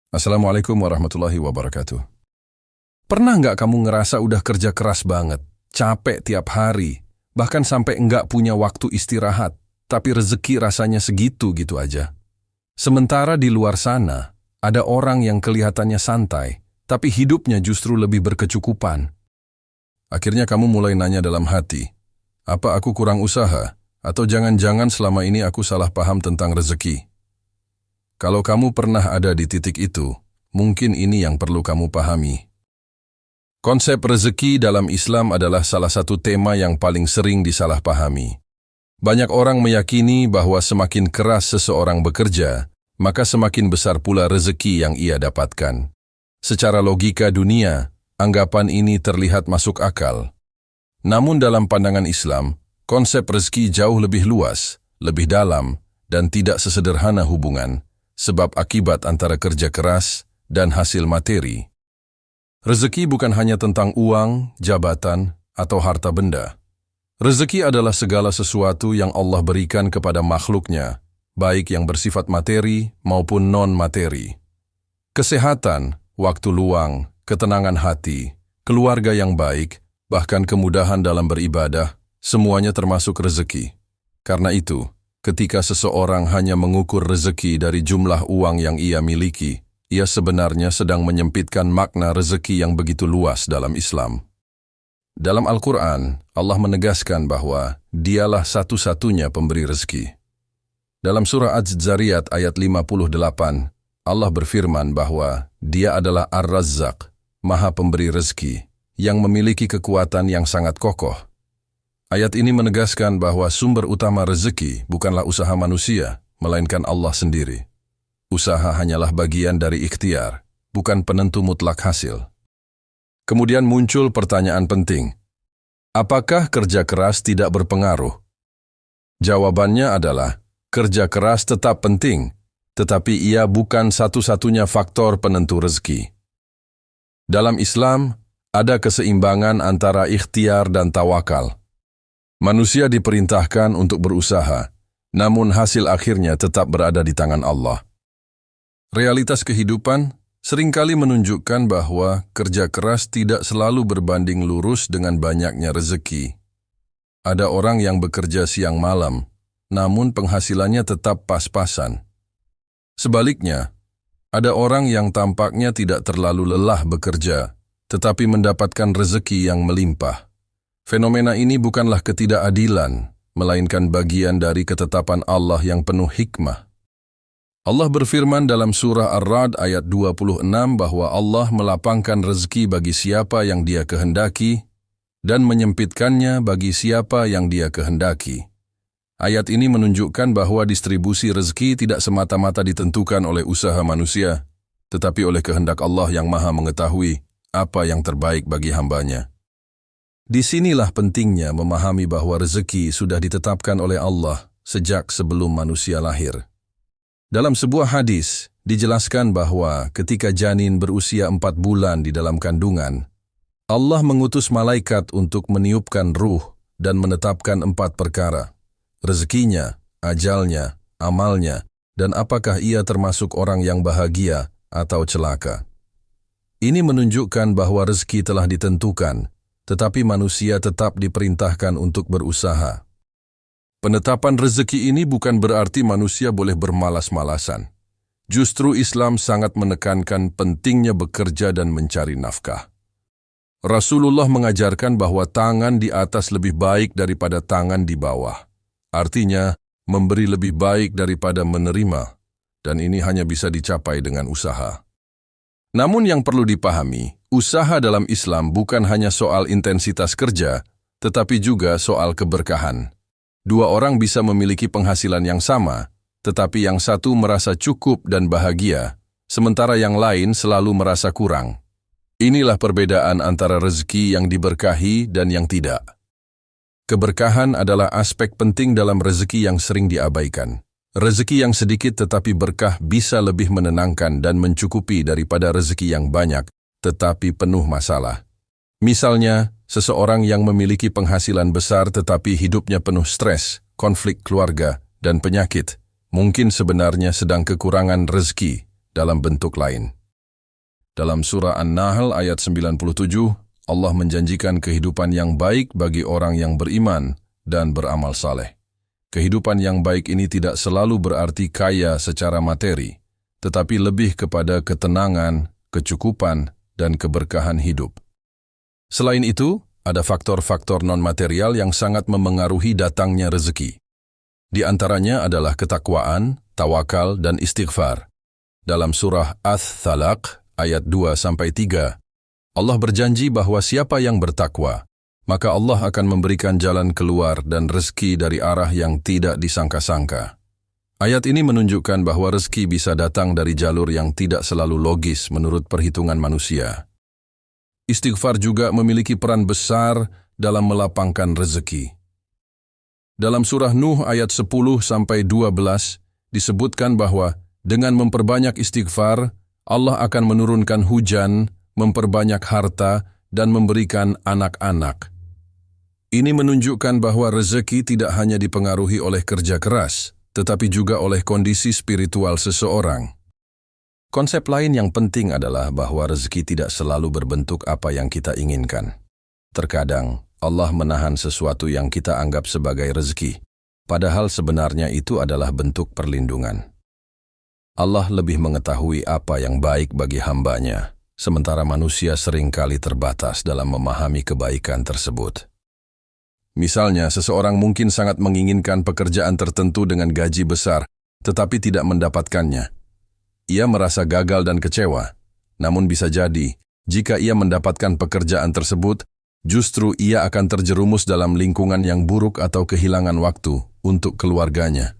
Assalamualaikum warahmatullahi wabarakatuh. Pernah nggak kamu ngerasa udah kerja keras banget, capek tiap hari, bahkan sampai nggak punya waktu istirahat, tapi rezeki rasanya segitu-gitu aja? Sementara di luar sana, ada orang yang kelihatannya santai, tapi hidupnya justru lebih berkecukupan. Akhirnya kamu mulai nanya dalam hati, apa aku kurang usaha? Atau jangan-jangan selama ini aku salah paham tentang rezeki? Kalau kamu pernah ada di titik itu, mungkin ini yang perlu kamu pahami. Konsep rezeki dalam Islam adalah salah satu tema yang paling sering disalahpahami. Banyak orang meyakini bahwa semakin keras seseorang bekerja, maka semakin besar pula rezeki yang ia dapatkan. Secara logika dunia, anggapan ini terlihat masuk akal. Namun dalam pandangan Islam, konsep rezeki jauh lebih luas, lebih dalam, dan tidak sesederhana hubungan, sebab akibat antara kerja keras dan hasil materi. Rezeki bukan hanya tentang uang, jabatan, atau harta benda. Rezeki adalah segala sesuatu yang Allah berikan kepada makhluknya, baik yang bersifat materi maupun non-materi. Kesehatan, waktu luang, ketenangan hati, keluarga yang baik, bahkan kemudahan dalam beribadah, semuanya termasuk rezeki. Karena itu, ketika seseorang hanya mengukur rezeki dari jumlah uang yang ia miliki, ia sebenarnya sedang menyempitkan makna rezeki yang begitu luas dalam Islam. Dalam Al-Quran, Allah menegaskan bahwa Dialah satu-satunya pemberi rezeki. Dalam surah Az-Zariyat ayat 58, Allah berfirman bahwa Dia adalah Ar-Razzaq, Maha Pemberi Rezeki, yang memiliki kekuatan yang sangat kokoh. Ayat ini menegaskan bahwa sumber utama rezeki bukanlah usaha manusia, melainkan Allah sendiri. Usaha hanyalah bagian dari ikhtiar, bukan penentu mutlak hasil. Kemudian muncul pertanyaan penting. Apakah kerja keras tidak berpengaruh? Jawabannya adalah, kerja keras tetap penting, tetapi ia bukan satu-satunya faktor penentu rezeki. Dalam Islam, ada keseimbangan antara ikhtiar dan tawakal. Manusia diperintahkan untuk berusaha, namun hasil akhirnya tetap berada di tangan Allah. Realitas kehidupan seringkali menunjukkan bahwa kerja keras tidak selalu berbanding lurus dengan banyaknya rezeki. Ada orang yang bekerja siang malam, namun penghasilannya tetap pas-pasan. Sebaliknya, ada orang yang tampaknya tidak terlalu lelah bekerja, tetapi mendapatkan rezeki yang melimpah. Fenomena ini bukanlah ketidakadilan, melainkan bagian dari ketetapan Allah yang penuh hikmah. Allah berfirman dalam surah Ar-Ra'd ayat 26 bahwa Allah melapangkan rezeki bagi siapa yang Dia kehendaki dan menyempitkannya bagi siapa yang Dia kehendaki. Ayat ini menunjukkan bahwa distribusi rezeki tidak semata-mata ditentukan oleh usaha manusia, tetapi oleh kehendak Allah yang Maha mengetahui apa yang terbaik bagi hambanya. Disinilah pentingnya memahami bahwa rezeki sudah ditetapkan oleh Allah sejak sebelum manusia lahir. Dalam sebuah hadis, dijelaskan bahwa ketika janin berusia 4 bulan di dalam kandungan, Allah mengutus malaikat untuk meniupkan ruh dan menetapkan 4 perkara: rezekinya, ajalnya, amalnya, dan apakah ia termasuk orang yang bahagia atau celaka. Ini menunjukkan bahwa rezeki telah ditentukan, tetapi manusia tetap diperintahkan untuk berusaha. Penetapan rezeki ini bukan berarti manusia boleh bermalas-malasan. Justru Islam sangat menekankan pentingnya bekerja dan mencari nafkah. Rasulullah mengajarkan bahwa tangan di atas lebih baik daripada tangan di bawah. Artinya, memberi lebih baik daripada menerima, dan ini hanya bisa dicapai dengan usaha. Namun yang perlu dipahami, usaha dalam Islam bukan hanya soal intensitas kerja, tetapi juga soal keberkahan. 2 orang bisa memiliki penghasilan yang sama, tetapi yang satu merasa cukup dan bahagia, sementara yang lain selalu merasa kurang. Inilah perbedaan antara rezeki yang diberkahi dan yang tidak. Keberkahan adalah aspek penting dalam rezeki yang sering diabaikan. Rezeki yang sedikit tetapi berkah bisa lebih menenangkan dan mencukupi daripada rezeki yang banyak, tetapi penuh masalah. Misalnya, seseorang yang memiliki penghasilan besar tetapi hidupnya penuh stres, konflik keluarga, dan penyakit, mungkin sebenarnya sedang kekurangan rezeki dalam bentuk lain. Dalam surah An-Nahl ayat 97, Allah menjanjikan kehidupan yang baik bagi orang yang beriman dan beramal saleh. Kehidupan yang baik ini tidak selalu berarti kaya secara materi, tetapi lebih kepada ketenangan, kecukupan, dan keberkahan hidup. Selain itu, ada faktor-faktor non-material yang sangat memengaruhi datangnya rezeki. Di antaranya adalah ketakwaan, tawakal, dan istighfar. Dalam surah Ats-Tsalaq ayat 2-3, Allah berjanji bahwa siapa yang bertakwa, maka Allah akan memberikan jalan keluar dan rezeki dari arah yang tidak disangka-sangka. Ayat ini menunjukkan bahwa rezeki bisa datang dari jalur yang tidak selalu logis menurut perhitungan manusia. Istighfar juga memiliki peran besar dalam melapangkan rezeki. Dalam surah Nuh ayat 10-12 disebutkan bahwa dengan memperbanyak istighfar, Allah akan menurunkan hujan, memperbanyak harta, dan memberikan anak-anak. Ini menunjukkan bahwa rezeki tidak hanya dipengaruhi oleh kerja keras, tetapi juga oleh kondisi spiritual seseorang. Konsep lain yang penting adalah bahwa rezeki tidak selalu berbentuk apa yang kita inginkan. Terkadang, Allah menahan sesuatu yang kita anggap sebagai rezeki, padahal sebenarnya itu adalah bentuk perlindungan. Allah lebih mengetahui apa yang baik bagi hamba-Nya, sementara manusia seringkali terbatas dalam memahami kebaikan tersebut. Misalnya, seseorang mungkin sangat menginginkan pekerjaan tertentu dengan gaji besar, tetapi tidak mendapatkannya. Ia merasa gagal dan kecewa. Namun bisa jadi, jika ia mendapatkan pekerjaan tersebut, justru ia akan terjerumus dalam lingkungan yang buruk atau kehilangan waktu untuk keluarganya.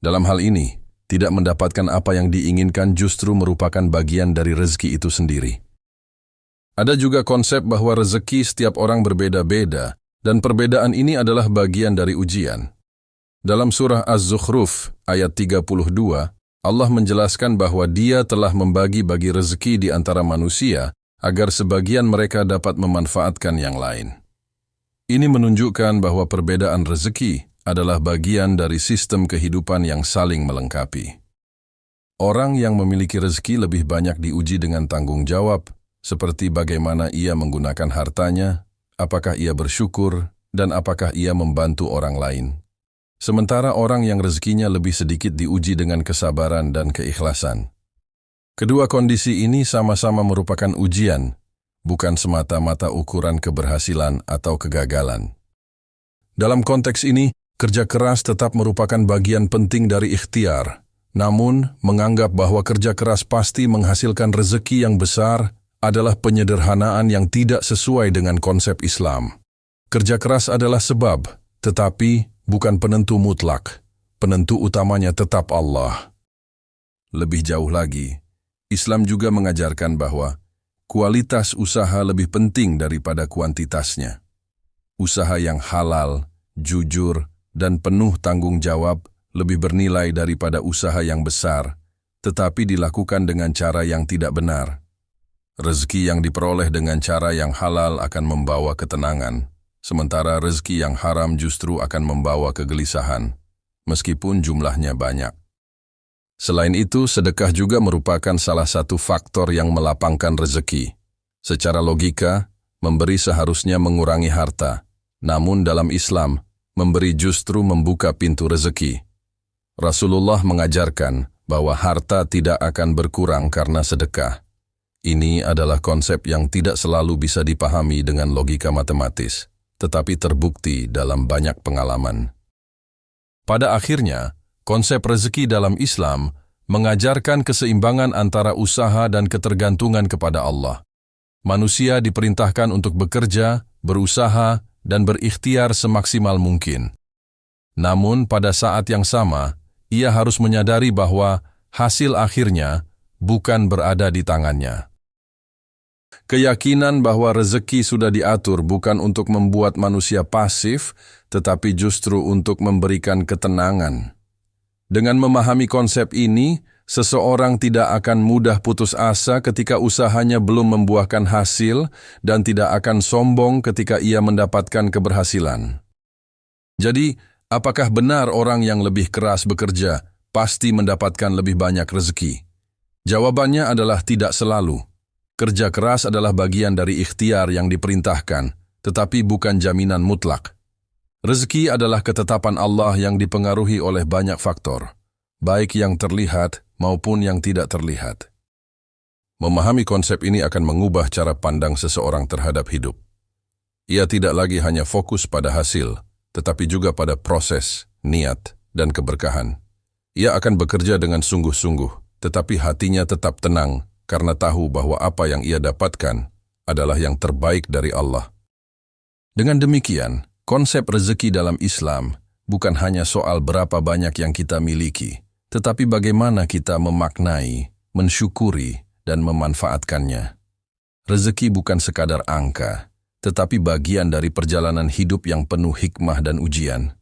Dalam hal ini, tidak mendapatkan apa yang diinginkan justru merupakan bagian dari rezeki itu sendiri. Ada juga konsep bahwa rezeki setiap orang berbeda-beda, dan perbedaan ini adalah bagian dari ujian. Dalam surah Az-Zukhruf ayat 32, Allah menjelaskan bahwa Dia telah membagi-bagi rezeki di antara manusia agar sebagian mereka dapat memanfaatkan yang lain. Ini menunjukkan bahwa perbedaan rezeki adalah bagian dari sistem kehidupan yang saling melengkapi. Orang yang memiliki rezeki lebih banyak diuji dengan tanggung jawab, seperti bagaimana ia menggunakan hartanya, apakah ia bersyukur, dan apakah ia membantu orang lain. Sementara orang yang rezekinya lebih sedikit diuji dengan kesabaran dan keikhlasan. Kedua kondisi ini sama-sama merupakan ujian, bukan semata-mata ukuran keberhasilan atau kegagalan. Dalam konteks ini, kerja keras tetap merupakan bagian penting dari ikhtiar, namun menganggap bahwa kerja keras pasti menghasilkan rezeki yang besar adalah penyederhanaan yang tidak sesuai dengan konsep Islam. Kerja keras adalah sebab, tetapi bukan penentu mutlak. Penentu utamanya tetap Allah. Lebih jauh lagi, Islam juga mengajarkan bahwa kualitas usaha lebih penting daripada kuantitasnya. Usaha yang halal, jujur, dan penuh tanggung jawab lebih bernilai daripada usaha yang besar, tetapi dilakukan dengan cara yang tidak benar. Rezeki yang diperoleh dengan cara yang halal akan membawa ketenangan, sementara rezeki yang haram justru akan membawa kegelisahan, meskipun jumlahnya banyak. Selain itu, sedekah juga merupakan salah satu faktor yang melapangkan rezeki. Secara logika, memberi seharusnya mengurangi harta, namun dalam Islam, memberi justru membuka pintu rezeki. Rasulullah mengajarkan bahwa harta tidak akan berkurang karena sedekah. Ini adalah konsep yang tidak selalu bisa dipahami dengan logika matematis, tetapi terbukti dalam banyak pengalaman. Pada akhirnya, konsep rezeki dalam Islam mengajarkan keseimbangan antara usaha dan ketergantungan kepada Allah. Manusia diperintahkan untuk bekerja, berusaha, dan berikhtiar semaksimal mungkin. Namun pada saat yang sama, ia harus menyadari bahwa hasil akhirnya bukan berada di tangannya. Keyakinan bahwa rezeki sudah diatur bukan untuk membuat manusia pasif, tetapi justru untuk memberikan ketenangan. Dengan memahami konsep ini, seseorang tidak akan mudah putus asa ketika usahanya belum membuahkan hasil dan tidak akan sombong ketika ia mendapatkan keberhasilan. Jadi, apakah benar orang yang lebih keras bekerja pasti mendapatkan lebih banyak rezeki? Jawabannya adalah tidak selalu. Kerja keras adalah bagian dari ikhtiar yang diperintahkan, tetapi bukan jaminan mutlak. Rezeki adalah ketetapan Allah yang dipengaruhi oleh banyak faktor, baik yang terlihat maupun yang tidak terlihat. Memahami konsep ini akan mengubah cara pandang seseorang terhadap hidup. Ia tidak lagi hanya fokus pada hasil, tetapi juga pada proses, niat, dan keberkahan. Ia akan bekerja dengan sungguh-sungguh, tetapi hatinya tetap tenang karena tahu bahwa apa yang ia dapatkan adalah yang terbaik dari Allah. Dengan demikian, konsep rezeki dalam Islam bukan hanya soal berapa banyak yang kita miliki, tetapi bagaimana kita memaknai, mensyukuri, dan memanfaatkannya. Rezeki bukan sekadar angka, tetapi bagian dari perjalanan hidup yang penuh hikmah dan ujian.